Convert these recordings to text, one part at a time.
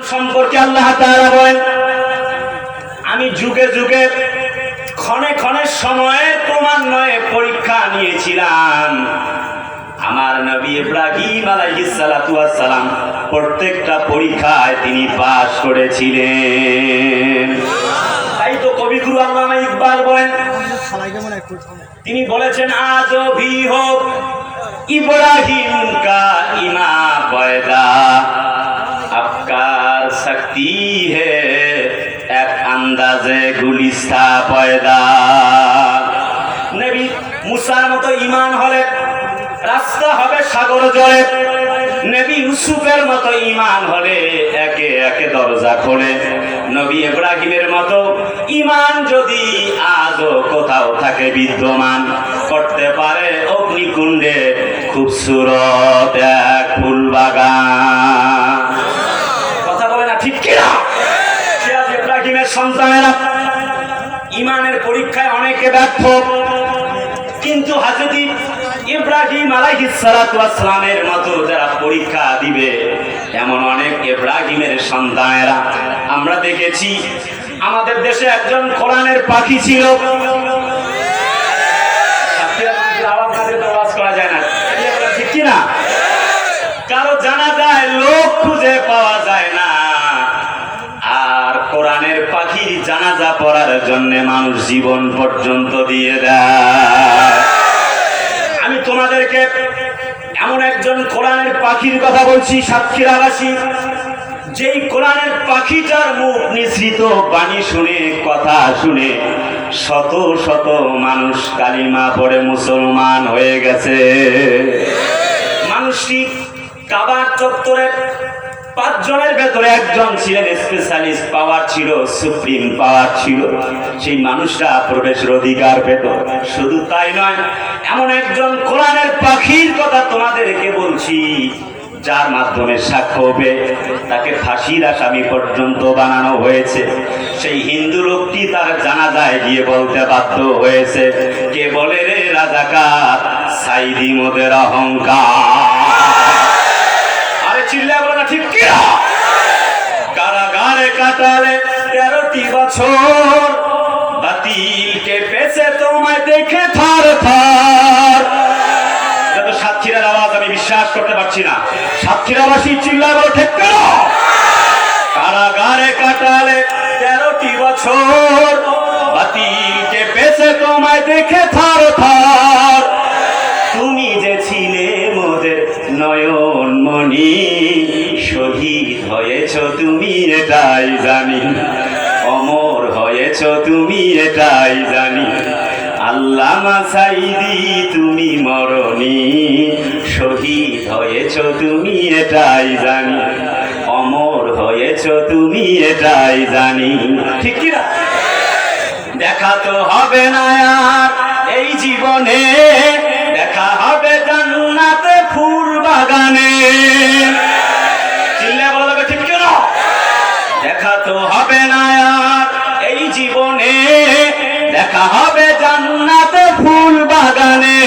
সম্পর্কে আল্লাহ তাআলা বলেন, আমি যুগে যুগে ক্ষণে ক্ষণে সময়ের ক্রমান্বয়ে পরীক্ষা নিয়েছিলাম। আমার নবী ইব্রাহিম আলাইহিস সালাতু ওয়াস সালাম প্রত্যেকটা পরীক্ষায় তিনি পাস করেছিলেন। তাই তো কবিগুরু আল্লামা ইকবাল বলেন, তিনি বলেছেন, আজও ভি হো ইব্রাহিম কা ইমা পয়দা আপকার শক্তি হে এক আন্দাজে গুলিস্তা পয়দা। নবী মুসার মতো ঈমান হলে রাস্তা হবে সাগর জলে, নবী ইউসুফের মতো ঈমান হলে একে একে দরজা খোলে। নবী ইব্রাহিমের মতো ঈমান যদি আজও কোথাও থাকে বিদ্যমান, করতে পারে অগ্নিকুণ্ডে খুবসুরত এক ফুল বাগান। কথা বলে না ঠিক কিনা? ইব্রাহিমের সন্তানেরা ঈমানের পরীক্ষায় অনেকে ব্যর্থ, কিন্তু হযরত ইব্রাহিম আলাইহিস সালাতু ওয়াস সালামের মতো যারা পরীক্ষা দিবে, এমন অনেক ইব্রাহিমের সন্তানেরা আমরা দেখেছি। আমাদের দেশে একজন কোরআনের পাখি ছিল, আওয়াজ করা যায় না, ঠিক কিনা? কারো জানা যায়, লোক খুঁজে পাওয়া যায় না, আর কোরআনের পাখির জানাজা পড়ার জন্য মানুষ জীবন পর্যন্ত দিয়ে দেয়। আমি তোমাদেরকে এমন একজন কোরআনের পাখির কথা বলছি, সাতক্ষীরাবাসী, যেই কোরআনের পাখিটার মুখ নিঃসৃত বাণী শুনে, কথা শুনে শত শত মানুষ কালিমা পড়ে মুসলমান হয়ে গেছে। মানুষটি কাবার চত্বরে 5 জনের ভেতরে একজন ছিলেন স্পেশালিস্ট, পাওয়ার ছিল, সুপ্রিম পাওয়ার ছিল, সেই মানুষটা প্রবেশের অধিকার পেত। শুধু তাই নয়, এমন একজন কোরআনের পাখির কথা তোমাদেরকে বলছি, যার মাধ্যমে সাক্ষ্য পেয়ে তাকে ফাঁসির আসামি পর্যন্ত বানানো হয়েছে। সেই হিন্দু লোকটি তার জানাজায় গিয়ে বলতে বাধ্য হয়েছে, কে বলে রে রাজাকার, সাইদি মোদের অহংকার। আরে চিল্লায় বলো না ঠিক কি? কারাগারে কাটালে 13টি বছর, বাতিলকে পেছে তোমায় দেখে থর থর। সাতক্ষীরার আওয়াজ আমি বিশ্বাস করতে পারছি না, সাতক্ষীরাবাসী চিল্লায় বলো ঠিক কেন? কারাগারে কাটালে 13টি বছর, বাতিলকে পেছে তোমায় দেখে থর থর। তুমি যে ছিলে মোদের নয়নমণি, শহীদ হয়েছ তুমি এটাই জানি, অমর হয়েছ তুমি এটাই জানি। আল্লামা সাইদি তুমি মরনি, শহীদ হয়েছ তুমি এটাই জানি, অমর হয়েছ তুমি এটাই জানি। ঠিক কি না? দেখা তো হবে না আর এই জীবনে, দেখা হবে জান্নাতে ফুল বাগানে। চিল্লায় বলা যাবে ঠিক কেন? দেখা তো হবে না আর এই জীবনে, দেখা হবে জান্নাতে ফুল বাগানে।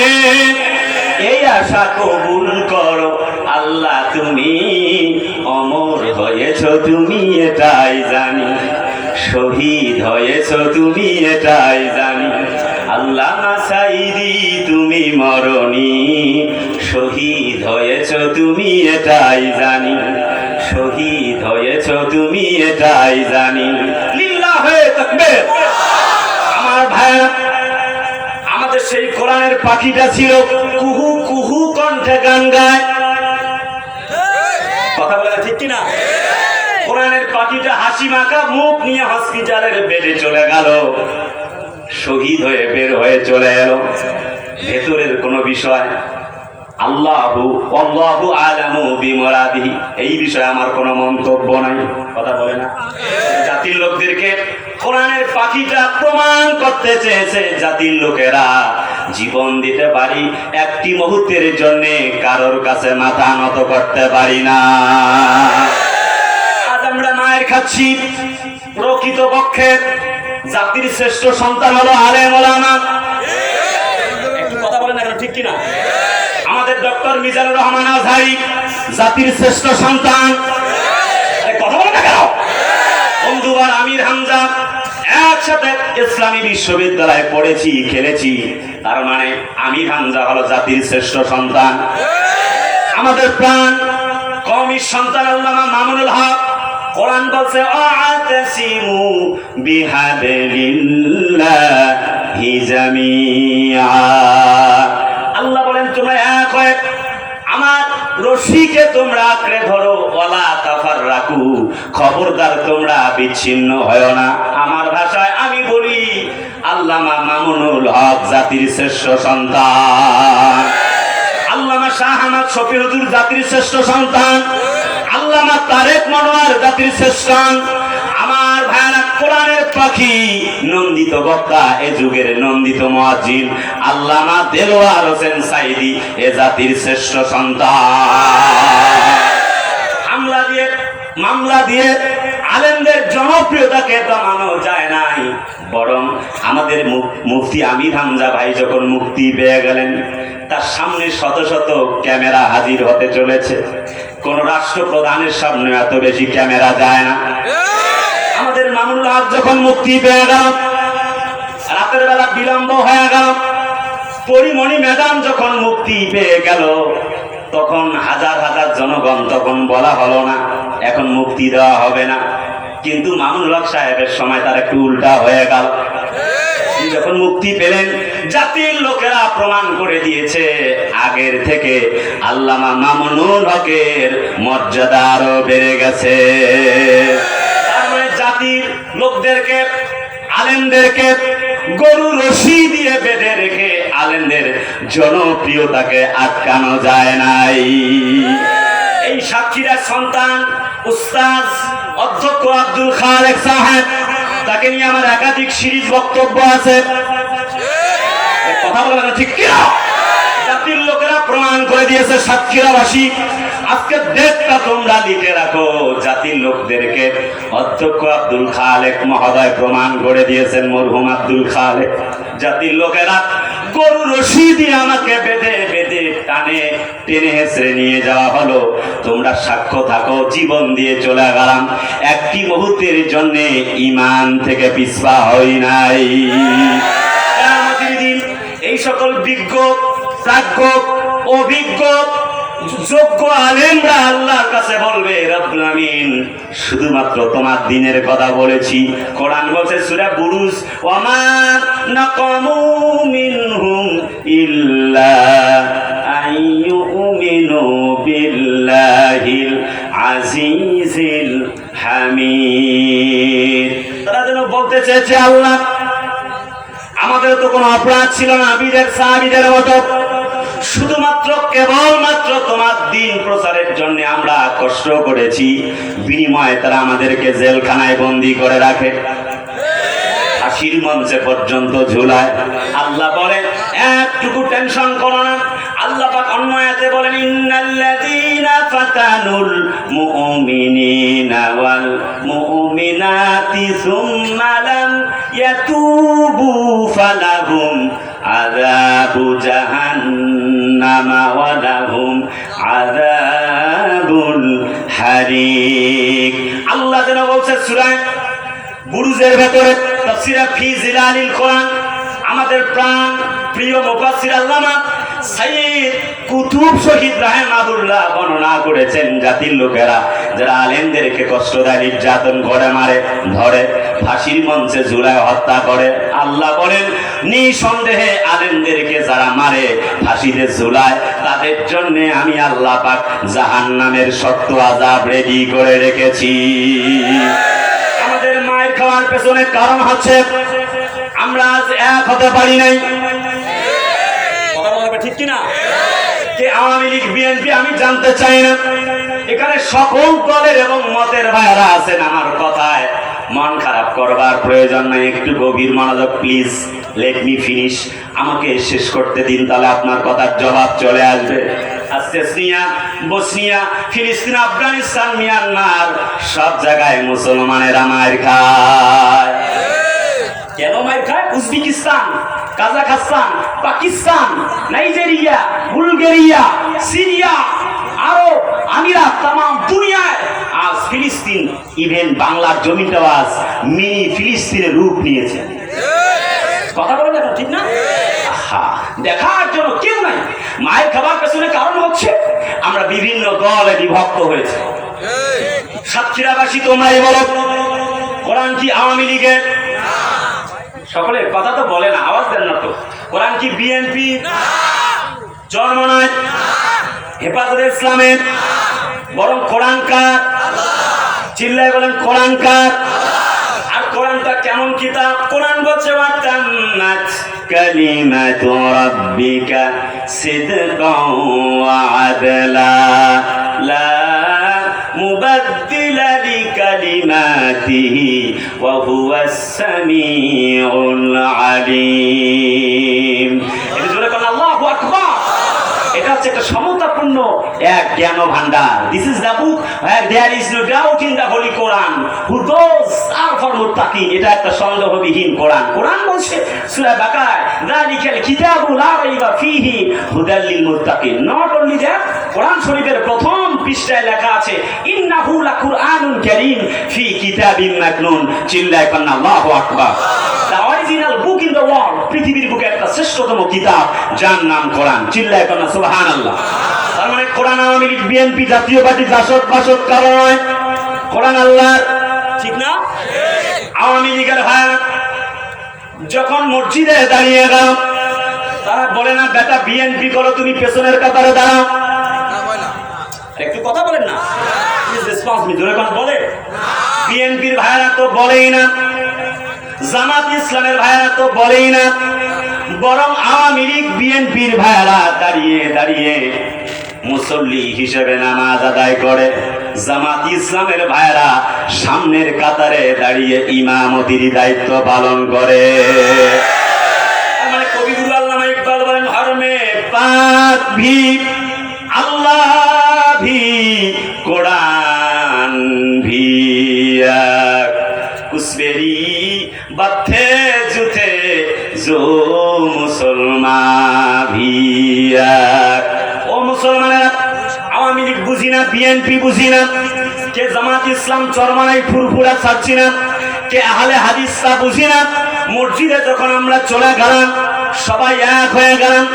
এই আশা কবুল করো আল্লাহ তুমি, অমর হয়েছ তুমি এটাই জানি, শহীদ হয়েছ তুমি এটাই জানি। আল্লামা সাইদি তুমি মরনি, শহীদ হয়েছ তুমি এটাই জানি, শহীদ হয়েছ তুমি এটাই জানি। লিল্লাহে তাকবীর। আমার ভাইরা, আমাদের সেই কোরআনের পাখিটা ছিল, কুহু কুহু কণ্ঠে গান গায়। কথা বলে ঠিক কিনা? কোরআনের পাখিটা হাসি মাখা মুখ নিয়ে হসপিটালের বেডে চলে গেল, শহীদ হয়ে বের হয়ে চলে এলো। ভেতরের কোনো বিষয় আল্লাহু আ'লামু বিমুরাদিহি, এই বিষয়ে আমার কোনো মন্তব্য নাই। কথা বলে না? জাতির লোকদেরকে কোরআনের পাখিটা প্রমাণ করতে চেয়েছে, জাতির লোকেরা জীবন দিতে পারি, একটি মুহূর্তের জন্য কারোর কাছে মাথা নত করতে পারি না। আজ আমরা মায়ের খাচ্ছি। প্রকৃতপক্ষে জাতির শ্রেষ্ঠ সন্তান হলো আলেম ওলামা। একটু কথা বলেন না, ঠিক কিনা? আমাদের ডক্টর মিজানুর রহমান আজহারি জাতির শ্রেষ্ঠ সন্তান। কথা বলেন না। হামজা একসাথে ইসলামী বিশ্ববিদ্যালয়ে পড়েছি, খেলেছি। তার মানে আমির হামজা হলো জাতির শ্রেষ্ঠ সন্তান, আমাদের প্রাণ কওমির সন্তান আল্লামা মামুনুল হক। কোরআন বলছে ওয়াতাসিমু বিহাবলিল্লাহি জামিআ। আল্লাহ বলেন তোমরা এক হয়ে আমার রশিকে তোমরা আঁকড়ে ধরো, ওয়ালা তাফাররাকু, খবরদার তোমরা বিচ্ছিন্ন হয় না। আমার ভাষায় আমি বলি আল্লামা মামুনুল হক জাতির শ্রেষ্ঠ সন্তান, আল্লামা শাহ আহমদ শফি হুজুর জাতির শ্রেষ্ঠ সন্তান, আল্লামা তারেক মনোয়ার জাতির শ্রেষ্ঠ। আমার ভাইরা কোরআনের পাখি, নন্দিত বক্তা, এ যুগের নন্দিত মুয়াজ্জিন আল্লামা দেলোয়ার হোসেন সাইদি এ জাতির শ্রেষ্ঠ সন্তান। মামলা দিয়ে আলেমদের জনপ্রিয়তাকে দমানো যায় নাই, বরং আমাদের মুফতি আমির হামজা ভাই যখন মুক্তি পেয়ে গেলেন, তার সামনে শত শত ক্যামেরা হাজির হতে চলেছে। কোন রাষ্ট্রপ্রধানের সামনে এত বেশি ক্যামেরা যায় না। আমাদের মামুনুল হক যখন মুক্তি পেয়ে গেল, রাতের বেলা বিলম্ব হয়ে গেল, পরিমণি ম্যাডাম যখন মুক্তি পেয়ে গেল, তখন হাজার হাজার জনগণ, তখন বলা হলো না এখন মুক্তি দেওয়া হবে না। কিন্তু মামুনুল হক সাহেবের সময় তার একটু উল্টা হয়ে গেল। যখন মুক্তি পেলেন, জাতির লোকেরা প্রমাণ করে দিয়েছে আগের থেকে আল্লামা মামুনুল হকের মর্যাদা আরো বেড়ে গেছে। তার মানে জাতির লোকদেরকে, আলেমদেরকে গরু রশি দিয়ে বেঁধে রেখে আলেমদের জনপ্রিয়তাকে আটকানো যায় নাই। এই সাক্ষীরা সন্তান উস্তাদ অধ্যক্ষ আব্দুল খালেক সাহেব, তাকে নিয়ে আমার একাধিক সিরিজ বক্তব্য আছে। কথা বলে না ঠিক কিনা? জাতির লোকেরা প্রমাণ করে দিয়েছে, সাতক্ষীরাবাসী। আজকে ডেটটা তোমরা লিখে রাখো, জাতির লোকদেরকে অধ্যক্ষ আব্দুল খালেক মহোদয় প্রমাণ করে দিয়েছেন, মরহুম আব্দুল খালেক। জাতির লোকেরা গরু রশি দিয়ে আমাকে বেঁধে বেঁধে টানে টেনে হেসড়ে নিয়ে যাওয়া হলো। তোমরা সাক্ষ্য থাকো, জীবন দিয়ে চলে গেলাম, একটি মুহূর্তের জন্য ঈমান থেকে পিছপা হই নাই। কিয়ামতের দিন এই সকল বিজ্ঞ, প্রাজ্ঞ, অভিজ্ঞ, যোগ্য আলেমরা আল্লাহর কাছে বলবে, রব্বুল আমিন শুধুমাত্র তোমার দ্বীনের কথা বলেছি। কোরআন বলছে সূরা বুরুজ, ওয়ামা নাকামু মিনহুম ইল্লা আইয়ুমিনু বিল্লাহিল আজিজিল হামিদ। তারা যেন বলতে চেয়েছে, আল্লাহ আমাদের তো কোনো অপরাধ ছিল না বিদের সাহাবীদের মতো, শুধুমাত্র কেবলমাত্র তোমার দ্বীন প্রচারের জন্য আমরা কষ্ট করেছি, বিনিময়ে তারা আমাদেরকে জেলখানায় বন্দী করে রাখে, ফাঁসির মঞ্চে পর্যন্ত ঝুলায়। আল্লাহ বলে একটুকু টেনশন করো না। আল্লাহ পাক অন্য আয়াতে বলেন, ইন্নাল্লাযীনা ফাতানুল মুমিনিনা ওয়াল মুমিনাতি সুম্মা লাম ইয়াতুবু ফালাহুম আযাবু জাহান্নামা ওয়া লাহুম আযাবুল হারিক। আল্লাহ যেন বলছে সূরা বুরুজের ভেতরে, তাফসীরে ফি জিলালিল কোরআন, আমাদের প্রাণ প্রিয় মুফাসসির আল্লামা সাইয়্যিদ কুতুব শহীদ রাহিমাহুল্লাহ বর্ণনা করেছেন, জাতির লোকেরা যারা আলেমদেরকে কষ্ট দেয়, নির্যাতন করে, মারে, ধরে, ফাঁসির মঞ্চে ঝুলায় হত্যা করে, আল্লাহ বলেন নিঃসন্দেহে আলেমদেরকে যারা মারে, ফাঁসিতে ঝুলায়, তাদের জন্য আমি আল্লাহ পাক জাহান্নামের শক্ত আযাব রেডি করে রেখেছি। আমাদের মায়ের খাওয়ার পেছনে কারণ হচ্ছে আমরা আজ এক হতে পারি নাই। কথা বলবে ঠিক কিনা? কে আওয়ামী লীগ, বিএনপি আমি জানতে চাই না। এখানে সকল দলের এবং মতের ভাইরা আছেন। আমার কথায় মন খারাপ করবার প্রয়োজন নাই, একটু গভীর মনোযোগ প্লিজ। লেট মি ফিনিশ, আমাকে শেষ করতে দিন, তাহলে আপনার কথার জবাব চলে আসবে। চেচনিয়া, বসনিয়া, ফিলিস্তিন, আফগানিস্তান, মিয়ানমার সব জায়গায় মুসলমানেরা মার খায়। কেন মার খায়? Uzbekistan, Kazakhstan, Pakistan, Nigeria, Bulgaria, Syria, আরব আমিরাত তাম দুনিয়ায় আজ ফিলিস্তিন, ইভেন বাংলার জমিটাও আজ মিনি ফিলিস্তিনের রূপ নিয়েছে। কথা বলে দেখো, ঠিক না? দেখার জন্য কেউ নাই। মায়ের খাবার পেছনে কারণ হচ্ছে আমরা বিভিন্ন দলে বিভক্ত হয়েছে। সাতক্ষীরাবাসী তোমরাই বলো, কোরআন কি আওয়ামী লীগের? সকলে কথা তো বলে না, আওয়াজ দেন না তো। কোরআন কি বিএনপি? জন্ম নয় হেফাজতে ইসলামের, বরং কোরআন কার? চিল্লায় বলেন কোরআন কার? আর কোরআনটা কেমন কিতাব? কোরআন বলছে ওয়াতাম্মাত কালিমাতু রাব্বিকা সিদকাও ওয়া আদলা লা মুবাদদিলা লিকালিমাতিহি ওয়া হুয়াস সামিউল আলিম। এটা জোরে বলেন আল্লাহু আকবার। এটা হচ্ছে একটা সমতাপূর্ণ এক জ্ঞান ভান্ডার। This is the book where there is no doubt in the holy Quran who those are for muttaqin। এটা একটা সন্দেহবিহীন কোরআন। কোরআন বলছে সূরা বাকারায় যালিকাল কিতাবু লা রাইবা ফীহি হুদাল লিল মুত্তাকিন। নট অনলি দ্যাট, কোরআন শরীফের প্রথম পৃষ্ঠায় লেখা আছে ইন্নাহু লাকুরআনুন কারীম ফি কিতাবিন মাকনুন। চিল্লায় বলেন আল্লাহু আকবার। The original book in the world, পৃথিবীর বুকে একটা শ্রেষ্ঠতম কিতাব যার নাম কোরআন। চিল্লায় বলেন সুবহানাল্লাহ। তার মানে কোরআন আওয়ামী লীগ বিএনপি জাতীয় পার্টি জাসদ বাসদ কারণ কোরআন আল্লাহর, ঠিক না? আওয়ামী লীগের ভাইরা যখন মসজিদে দাঁড়িয়ে গেল, তারা বলে না বেটা বিএনপি করো, তুমি পেছনের কাতারে দাঁড়াও। একটু কথা বলেন না, বলে বিএনপির ভাইরা তো বলেই না, জামাত ইসলামের ভাইরা তো বলেই না, বরং আওয়ামী লীগ বিএনপির ভাইরা দাঁড়িয়ে দাঁড়িয়ে মুসল্লি হিসেবে নামাজ আদায় করে। জামাত ইসলামের ভাইরা সামনের কাতারে দাঁড়িয়ে ইমামতির দায়িত্ব পালন করে। মানে কবিগুরু আল্লামা ইকবাল বলেন হর মে পাক ভি আল্লাহ ভি কোরআন ভি কুসবেরি বাথে জুথে জো মুসলমান ভিয়া। ও মুসলমানেরা, আওয়ামী লীগ বুঝি না, বিএনপি বুঝি না, কে জামাত ইসলাম চরমানাই ফুরফুরা ছাড়ছি না, কে আহলে হাদিসটা বুঝি না। মসজিদে যখন আমরা চলে গেলাম সবাই এক হয়ে গেলাম।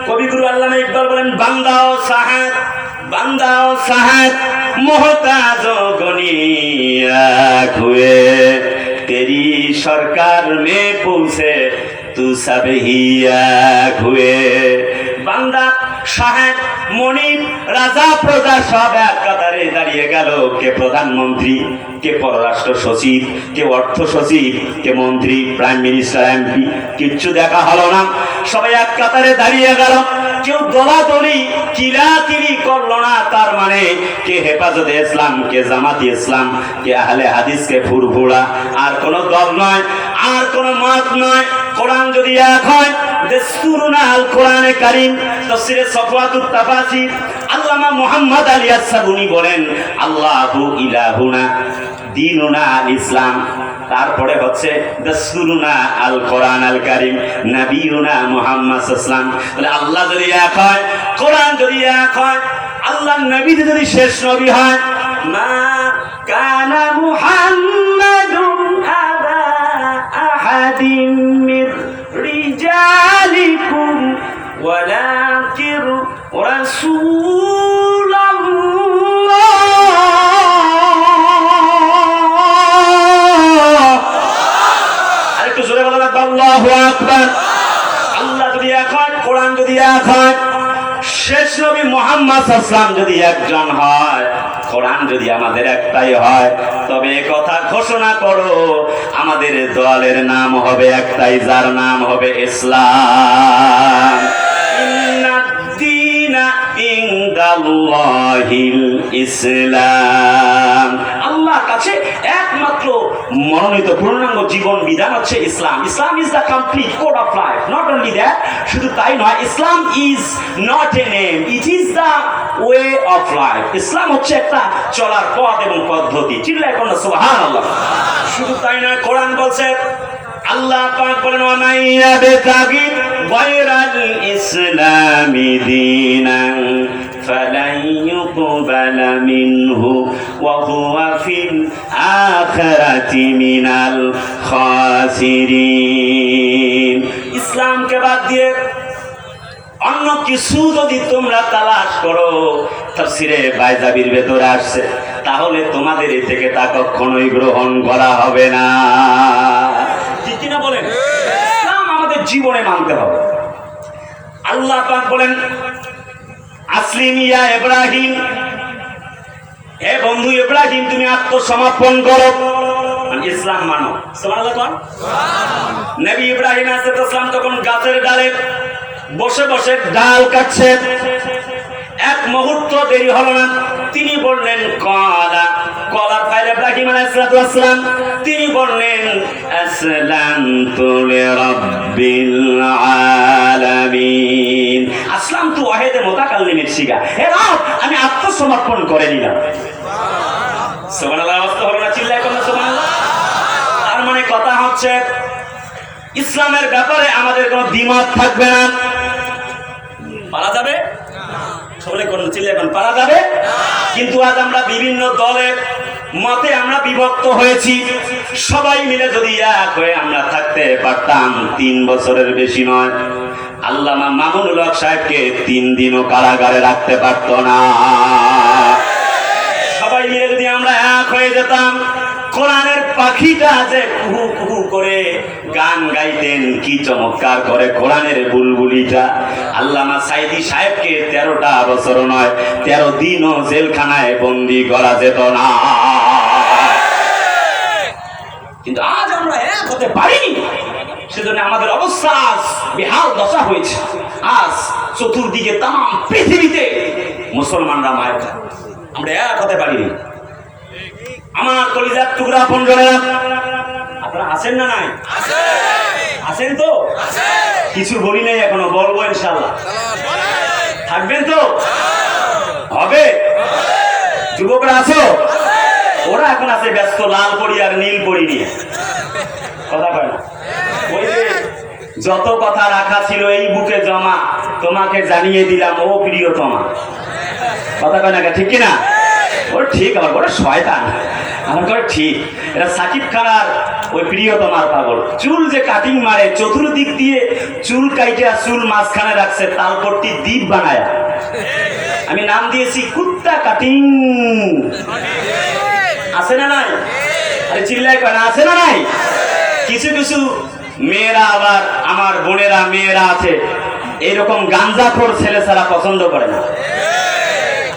কবিগুরু আল্লামা ইকবাল বলেন বান্দা ও সাহাত, বান্দা ও সাহাত মোহতাজ গনি এক হুয়ে তেরি সরকার মে পৌঁছে তু সব হি এক হুয়ে। বান্দা সাহেব মনিব রাজা প্রজা সব এক কাতারে দাঁড়িয়ে গেল। কে প্রধানমন্ত্রী, কে পররাষ্ট্র সচিব, কে অর্থ সচিব, কে মন্ত্রী, প্রাইম মিনিস্টার, এমপি, কিচ্ছু দেখা হলো না। সবাই এক কাতারে দাঁড়িয়ে গেল। কেউ দলাদলি কিলাকিলি করলো না। তার মানে কে হেফাজতে ইসলাম, কে জামাতি ইসলাম, কে আহলে হাদিস, কে ফুরফুরা। আর কোন দল নয়, আর কোন মত নয়। কোরআন যদি এক হয়, দস্তুরুনা আল কোরআনে কারীম, তাফসীরে সফওয়াতুত তাফাসির আল্লামা মুহাম্মদ আলী আস-সাবুনী বলেন আল্লাহু ইলাহুনা দীনুনা আল ইসলাম। তারপরে হচ্ছে দস্তুরুনা আল কোরআন আল কারীম নবিয়ুনা মুহাম্মদ সাল্লাল্লাহু আলাইহি ওয়াসাল্লাম। তাহলে আল্লাহ যদি এক হয়, কোরআন যদি এক হয়, আল্লাহর নবী যদি শেষ নবী হয়, মা কানা মুহাম্মাদুন আবা আহাদিম মির রিজালিকুম ওয়ালাকিন রাসূলুল্লাহ। আরেকটু জোরে বলা লাগবে আল্লাহু আকবার। আল্লাহ যদি এক হয়, কোরআন যদি এক হয়, শেষ নবী মুহাম্মদ সাল্লাল্লাহু আলাইহি ওয়াসাল্লাম যদি একজন হয়, কোরআন যদি আমাদের একটাই হয়, তবে কথা ঘোষণা করো আমাদের দলের নাম হবে একটাই, যার নাম হবে ইসলাম। ইন্নাদ-দীনা ইনদাল্লাহিল ইসলাম। আল্লাহর কাছে একমাত্র মনোনীত পূর্ণাঙ্গ জীবন বিধান হচ্ছে ইসলাম। Islam is the complete code of life. Not only that, শুধু তাই নয়, Islam is not a name, it is the way of life. ইসলাম হচ্ছে একটা চলার পথ এবং পদ্ধতি। চিল্লায় বলেন সুবহানাল্লাহ। শুধু তাই নয়, কোরআন বলছে, আল্লাহ পাক বলেন ওয়া মান ইয়াবতাগি গায়রাল ইসলামি দীনান فلن يقبل منه وهو في الآخرة من الخاسرين ইসলামকে বাদ দিয়ে অন্য কিছু যদি তোমরা তালাশ করো, তাফসিরে বাইজাবির ভেতরে আসছে, তাহলে তোমাদের এ থেকে তা কখনোই গ্রহণ করা হবে না। ঠিক কিনা বলেন? ইসলাম আমাদের জীবনে মানতে হবে। আল্লাহ পাক বলেন, আসলিম ইয়া ইব্রাহিম, হে বন্ধু ইব্রাহিম তুমি আত্মসমর্পণ করো, ইসলাম মানো। সুবহানাল্লাহ কোন? নবী ইব্রাহিম আলাইহিস সালাম তখন গাছের ডালে বসে বসে ডাল কাটছে, এক মুহূর্ত দেরি হলো না, তিনি বললেন কলা ফাইল ইব্রাহিম আলাইহিস সালাম, তিনি বললেন আসলামতু লিরাব্বিল আলামিন, আসলামতু ওয়াহিদে মুতাকাল্লিমের সিগা, হে রব আমি আত্মসমর্পণ করে নিলাম। সুবহানাল্লাহ, অবস্থা হলো না? চিল্লায় কোন সুবহানাল্লাহ। তার মানে কথা হচ্ছে ইসলামের ব্যাপারে আমাদের কোনো দ্বিমত থাকবে না। পারা যাবে? সবাই কোন চিল্লায় এখন পারা যাবে? কিন্তু আজ আমরা বিভিন্ন দলে মতে আমরা বিভক্ত হয়েছি। সবাই মিলে যদি এক হয়ে আমরা থাকতে পারতাম, 3 বছরের বেশি নয়, আল্লামা মামুনুল হক সাহেবকে 3 দিনও কারাগারে রাখতে পারত না। সবাই মিলে যদি আমরা এক হয়ে যেতাম, কোরআনের পাখিটা যে কুহু কুহু করে গান গাইতেন, কি চমৎকার করে কোরআনের বুলবুলিটা, আল্লামা সাইদি সাহেবকে 13টা বছর নয় 13 দিনও জেলখানায় বন্দী করা যেত না। কিন্তু আজ আমরা এক হতে পারিনি, সেজন্য আমাদের অবস্থা আজ বেহাল দশা হয়েছে। আজ চতুর্দিকে তাম পৃথিবীতে মুসলমানরা মায়ের খায়, আমরা এক হতে পারিনি। আমার কলিজার টুকরা বন্ধুরা, আপনারা আছেন না? নাই আছেন তো? কিছু বলি নাই এখনো, বলবো ইনশাআল্লাহ। থাকবেন তো? হবে? যুবকরা আছো? ওরা এখন আছে ব্যস্ত লাল পরি আর নীল পরি নিয়ে, কথা কয় না। ওই যে যত কথা রাখা ছিল এই বুকে জমা, তোমাকে জানিয়ে দিলাম ও প্রিয়তমা, কথা কয় না? ঠিক কিনা? ওর ঠিক, আমার বড় শয়তান, আমার ঘরে ঠিক। এটা সাকিব খানার ওই প্রিয়তমার পাগল। চুল যে কাটিং মারে, চতুর্দিক দিয়ে চুল কাইটা চুল মাঝখানে রাখছে, তালপট্টি দ্বীপ বানায়। আমি নাম দিয়েছি কুত্তা কাটিং। আছে না নাই? আরে চিল্লাই কয় না, আছে না নাই? কিছু কিছু মেয়েরা, আবার আমার বোনেরা মেয়েরা আছে, এইরকম গাঞ্জাখোর ছেলে ছাড়া পছন্দ করে না।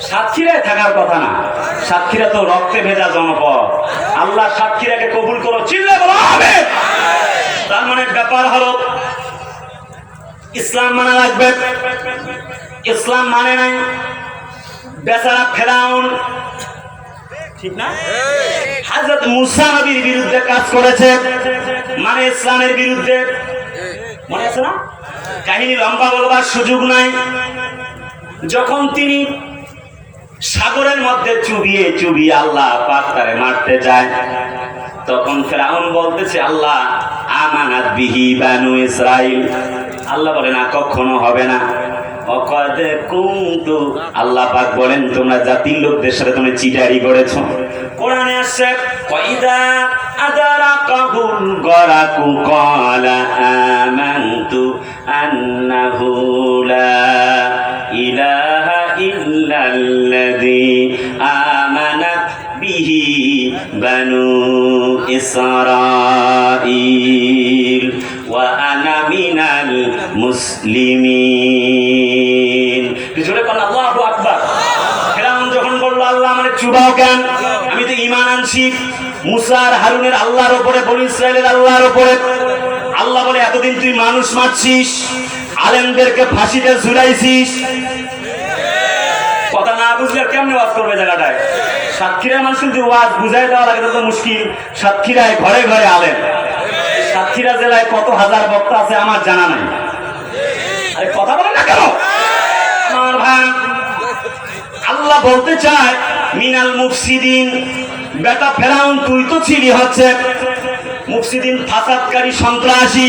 সাতক্ষীরায় থাকার কথা না, সাতক্ষীরা তো রক্তে ভেজা জনপদ। আল্লাহ সাতক্ষীরাকে কবুল করো, চিল্লে বলো আমিন। তার মানে ব্যাপার হলো ইসলাম মানা লাগবে। ইসলাম মানে নাই বেচারা ফেরাউন, ঠিক না? হযরত মুসা নবীর বিরুদ্ধে কাজ করেছে, মানে ইসলামের বিরুদ্ধে। মনে আছে না? কাহিনী লম্বা বলবার সুযোগ নাই। যখন তিনি সাগরের মধ্যে চুবিয়ে চুবিয়ে আল্লাহ পাক তারে মারতে যায়, তখন ফেরাউন বলতেছে আল্লাহ আমানাত বিহি বানু ইসরাইল। আল্লাহ বলে না, কখনো হবে না। অকদ কুনতু, আল্লাহ পাক বলেন তোমরা জাতির লোকদের সাথে তুমি চিটারি করেছো। কোরআনে আসছে ওয়াইদা আদারাকাহুল গরাকু ক্বালা আমানতু আন্নাহু লা ইলাহা ইল্লাল্লাযী আমানাত বিহি বানু ইসরাঈল ওয়া আনা মিনাল মুসলিমিন। জোরে বলেন আল্লাহু আকবার। ফেরাউন যখন বলল আল্লাহ আমারে চুবাও কেন, আমি তো ঈমান আনছি মুসা আর হারুনের আল্লাহর উপরে, বনি ইসরাইলের আল্লাহর উপরে। আল্লাহ বলে এতদিন তুই মানুষ মারছিস, আলেমদেরকে ফাঁসিতে ঝুলাইছিস, কথা না বুঝলে কেমনে ওয়াজ করবে জায়গাটায়? সাতক্ষীরার মানুষ যদি ওয়াজ বুঝাই দেওয়া লাগে তো মুশকিল। সাতক্ষীরায় ঘরে ঘরে আলেম, সাতক্ষীরা জেলায় কত হাজার বক্তা আছে আমার জানা নাই। আরে কথা বলে না কেন আমার ভাই? আল্লাহ বলতে চায় মিনাল মুফসিদিন। বেটা ফেরাউন তুই তো ছিলি হচ্ছে মুফসিদিন, ফাসাদকারী, সন্ত্রাসী।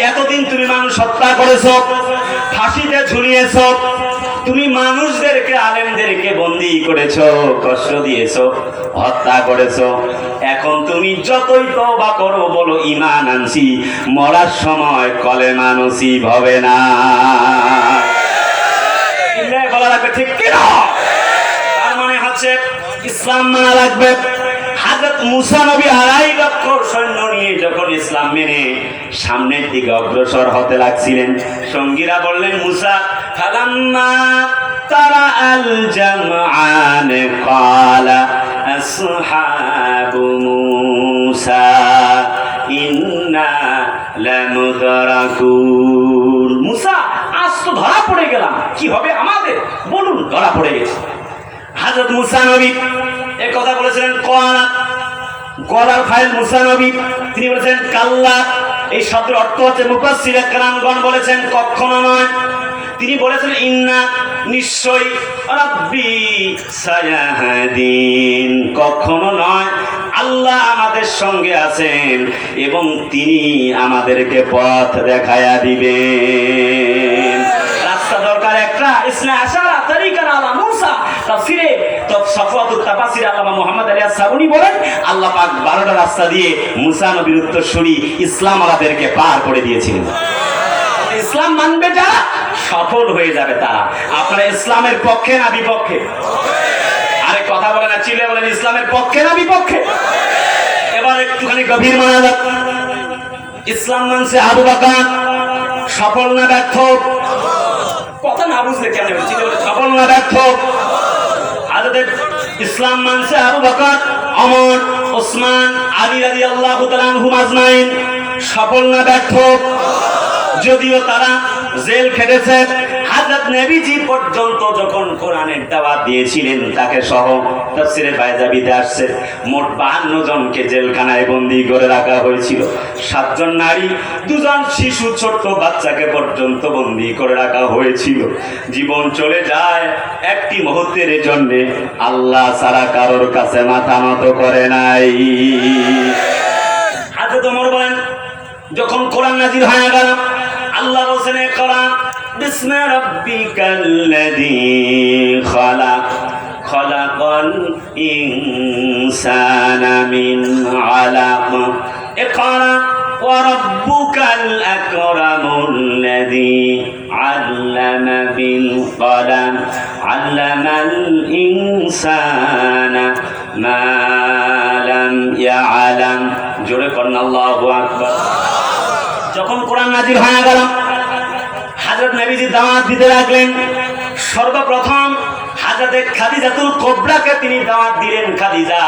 এতদিন তুমি মানুষ হত্যা করেছ, ফাঁসিতে ঝুলিয়েছ, তুমি মানুষদেরকে, আলেমদেরকে বন্দী করেছো, কষ্ট দিয়েছো, হত্যা করেছো। এখন তুমি যতই তওবা করো, বলো ঈমান আনছি, মরার সময় কলেমা নসিব হবে না। বলা লাগবে, ঠিক কিনা? তার মানে হচ্ছে ইসলাম মানা লাগবে। হযরত মুসা নবী 2.5 লক্ষ সৈন্য নিয়ে যখন ইসলাম মেনে সামনের দিকে অগ্রসর হতে লাগছিলেন, সঙ্গীরা বললেন, মুসা, ফালাম্মা তারা আল জামআন ক্বালা আসহাবু মুসা ইন্না লামুদরাকুন। মুসা, আজ তো ধরা পড়ে গেলাম, কি হবে আমাদের? বলুন, ধরা পড়ে গেছে। হযরত মুসা নবী এই কথা বলেছিলেন ক্বালা, গলার ফাইল মুসা নবী, তিনি বলেছেন কাল্লা। এই শব্দের অর্থ হচ্ছে, মুফাসসির কেরামগণ বলেছেন কখনো নয়। তিনি বলেছেন ইন্না, নিশ্চয়ই, রাব্বি সায়াহদিন, কখনো নয়, আল্লাহ আমাদের সঙ্গে আছেন এবং তিনি আমাদেরকে পথ দেখায়া দিবেন। রাস্তা দরকার একটা, ইসনা আশারা তারিকান আলা মুসা। তাফসিরে সাফওয়াতুত তাফসির আল্লামা মুহাম্মদ আলী আস-সাবুনী বলেন, আল্লাহ পাক 12টা রাস্তা দিয়ে মুসা নবীর উত্তরসূরি ইসলাম আলাদেরকে পার করে দিয়েছিলেন। ইসলাম মানবে যারা, সফল হয়ে যাবে তারা। আপনারা ইসলামের পক্ষে না বিপক্ষে? আরে কথা বলে না, চিলে বলেন, ইসলামের পক্ষে না বিপক্ষে? এবার একটুখানি গভীর মনোযোগ। ইসলাম মানছে আবু বকর, সফল না ব্যর্থ? কথা না বুঝলে কেন? চিলে বলে সফল না ব্যর্থ? হাজরত ইসলাম মানছে আবু বকর, ওমর, ওসমান, আলী রাদিয়াল্লাহু তাআলা আনহুম আজমাইন, সফল না ব্যর্থ? যদিও তারা জেল খেটেছে, হযরত নবীজি পর্যন্ত যখন কোরআনের দাওয়াত দিয়েছিলেন তাকে সহ, তাফসিরে বাইজাবিতে আসছে, মোট 52 জনকে জেলখানায় বন্দী করে রাখা হয়েছিল। 7 জন নারী, 2 জন শিশু, ছোট্ট বাচ্চাকে পর্যন্ত বন্দী করে রাখা হয়েছিল। জীবন চলে যায় একটি মুহূর্তের জন্য, আল্লাহ ছাড়া কারোর কাছে মাথা নত করে নাই। হযরত ওমর বলেন, যখন কোরআন নাযিল হয়ে গেল, আল্লাহ বলেন, ইকরা বিসমি রাব্বিকাল্লাযী খালাক, খালাকাল ইনসানা মিন আলাক, ইকরা ওয়া রাব্বুকাল আকরামুল্লাযী আল্লামা বিল কলম, আল্লামাল ইনসানা মা লাম ইয়ালাম। জোরে করুন আল্লাহু আকবার। যখন কোরআন নাযিল হয়ে গেল, হযরত নবীজি দাওয়াত দিতে লাগলেন। সর্বপ্রথম হযরত খাদিজাতুল কুবরাকে তিনি দাওয়াত দিলেন, খাদিজা,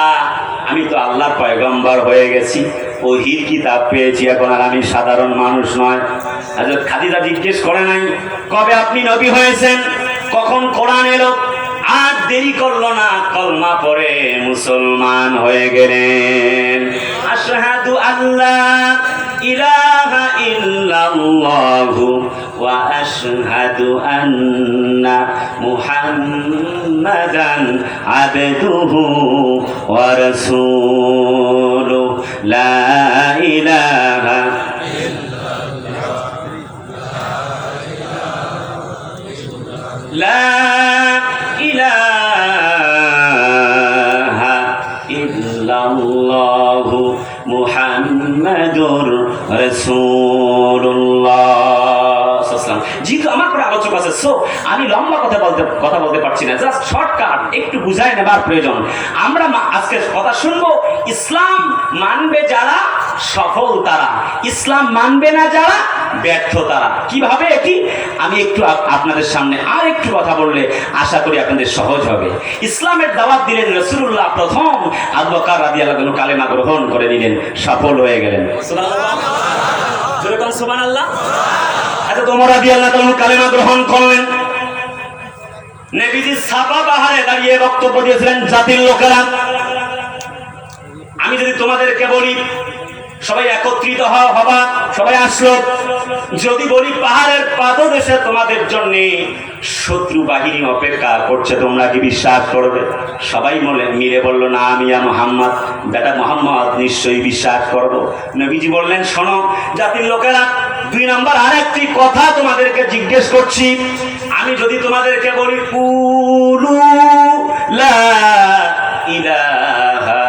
আমি তো আল্লাহর পয়গম্বর হয়ে গেছি, ওহীর কিতাব পেয়েছি, এখন আর আমি সাধারণ মানুষ নয়। হযরত খাদিজা জিজ্ঞেস করে নাই, কবে আপনি নবী হয়েছেন, কখন কোরআন এলো? আর দেরি করলো না, কলমা পড়ে মুসলমান হয়ে গেলেন। আশহাদু আল্লা ইলাহা ইল্লাল্লাহু ওয়া আশহাদু আন্না মুহাম্মাদান আবদুহু ওয়া রাসূলুহু লা ইলাহা লা ইলাহা ইল্লাল্লাহু মুহাম্মাদুর রাসূলুল্লাহ। যেহেতু আমার পরে আলোচক আছে, সো আমি লম্বা কথা বলতে পারছি না, জাস্ট শর্টকাট একটু বুঝাই নেবার প্রয়োজন। আমরা আজকে কথা শুনবো, ইসলাম মানবে যারা, সফল তারা, ইসলাম মানবে না যারা, ব্যর্থ তারা। কিভাবে এটি আমি একটু আপনাদের সামনে আর একটু কথা বললে আশা করি আপনাদের সহজ হবে। ইসলামের দাওয়াত দিলেন রাসূলুল্লাহ, প্রথম আবু বকর রাদিয়াল্লাহু আনহু কালেমা গ্রহণ করে নিলেন, সফল হয়ে গেলেন। সুবহানাল্লাহ, জোরে বলুন সুবহানাল্লাহ। হযরত ওমর রাদিয়াল্লাহু আনহু কালেমা গ্রহণ করলেন। নবীজি সাফা পাহাড়ে দাঁড়িয়ে বক্তব্য দিয়েছিলেন, জাতির লোকেরা, আমি যদি তোমাদেরকে বলি সবাই একত্রিত হবা, সবাই আসলো, যদি বলি পাহাড়ের পাদদেশে তোমাদের জন্য শত্রু বাহিনী অপেক্ষা করছে, তোমরা কি বিশ্বাস করবে? সবাই মিলে বলল, না আমি মুহাম্মদ, বেটা মুহাম্মদ, নিশ্চয়ই বিশ্বাস করব। নবীজি বললেন, শোনো জাতির লোকেরা, 2 নম্বর আরেকটি কথা তোমাদেরকে জিজ্ঞেস করছি, আমি যদি তোমাদেরকে বলি কুলু লা ইলাহা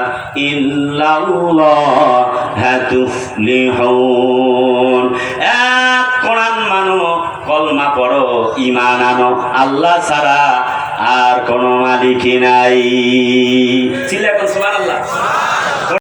ইল্লাল্লাহ তুফলিহুন, এক কোরআন মানো, কলমা পড়ো, ঈমান আনো, আল্লাহ ছাড়া আর কোনো মালিক নাই। চিল্লা এখন সুবহানাল্লাহ।